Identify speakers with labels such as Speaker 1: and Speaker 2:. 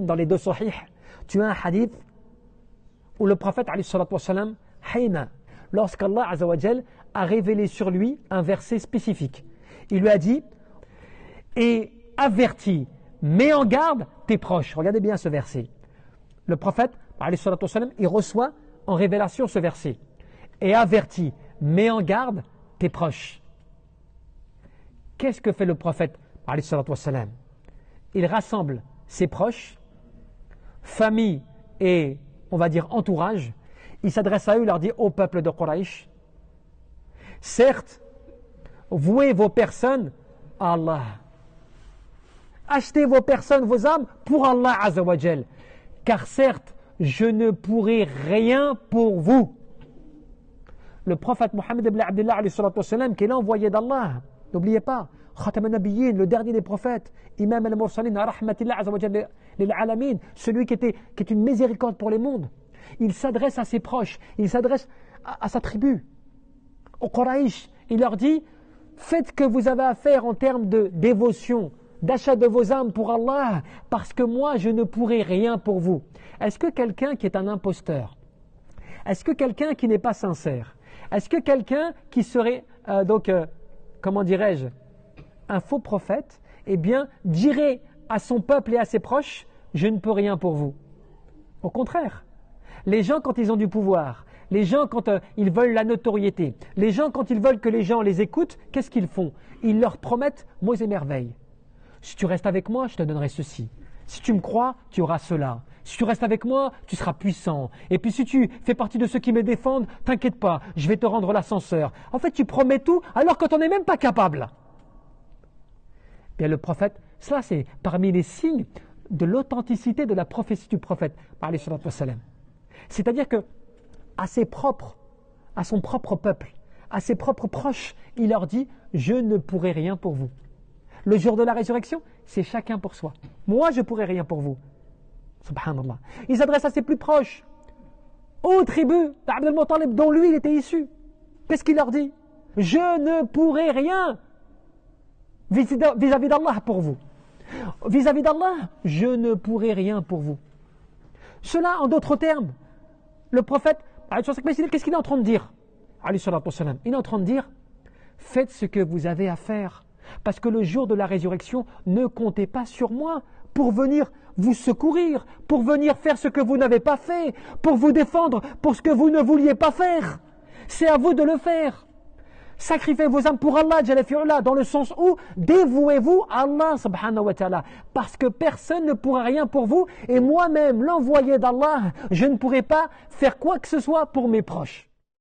Speaker 1: Dans les deux sahih, tu as un hadith où le prophète lorsqu'Allah a révélé sur lui un verset spécifique, il lui a dit et avertis, mets en garde tes proches. Regardez bien ce verset. Le prophète il reçoit en révélation ce verset et avertis, mets en garde tes proches. Qu'est-ce que fait le prophète? Il rassemble ses proches, famille et, on va dire, entourage. Il s'adresse à eux, il leur dit: ô peuple de Quraysh, certes, vouez vos personnes à Allah. Achetez vos personnes, vos âmes pour Allah Azzawajal. Car certes, je ne pourrai rien pour vous. Le prophète Mohammed ibn Abdullah, qui est l'envoyé d'Allah, n'oubliez pas, Khatam al-Nabiyyin, le dernier des prophètes, Imam al-Mursalin, Rahmatillah Azzawajal lil Alamin, celui qui est une miséricorde pour les mondes. Il s'adresse à ses proches, il s'adresse à sa tribu, aux Quraysh. Il leur dit: faites ce que vous avez à faire en termes de dévotion, d'achat de vos âmes pour Allah, parce que moi je ne pourrai rien pour vous. Est-ce que quelqu'un qui est un imposteur, est-ce que quelqu'un qui n'est pas sincère, est-ce que quelqu'un qui serait comment dirais-je, un faux prophète, eh bien dirait à son peuple et à ses proches: je ne peux rien pour vous? Au contraire, les gens quand ils ont du pouvoir, les gens quand ils veulent la notoriété, les gens quand ils veulent que les gens les écoutent, qu'est-ce qu'ils font? Ils leur promettent mots et merveilles. Si tu restes avec moi, je te donnerai ceci. Si tu me crois, tu auras cela. Si tu restes avec moi, tu seras puissant. Et puis si tu fais partie de ceux qui me défendent, t'inquiète pas, je vais te rendre l'ascenseur. En fait, tu promets tout alors que tu n'en es même pas capable. Bien, le prophète, cela c'est parmi les signes de l'authenticité de la prophétie du prophète. C'est-à-dire que à son propre peuple, à ses propres proches, il leur dit: je ne pourrai rien pour vous. Le jour de la résurrection, c'est chacun pour soi. Moi, je ne pourrai rien pour vous. Subhanallah. Il s'adresse à ses plus proches, aux tribus d'Abd al-Muttalib dont lui il était issu. Qu'est-ce qu'il leur dit? Je ne pourrai rien vis-à-vis d'Allah pour vous. Vis-à-vis d'Allah, je ne pourrai rien pour vous. Cela, en d'autres termes, le prophète, qu'est-ce qu'il est en train de dire? Il est en train de dire: faites ce que vous avez à faire. Parce que le jour de la résurrection, ne comptez pas sur moi pour venir vous secourir, pour venir faire ce que vous n'avez pas fait, pour vous défendre pour ce que vous ne vouliez pas faire. C'est à vous de le faire. Sacrifiez vos âmes pour Allah, dans le sens où dévouez-vous à Allah subhanahu wa ta'ala, parce que personne ne pourra rien pour vous, et moi-même, l'envoyé d'Allah, je ne pourrai pas faire quoi que ce soit pour mes proches.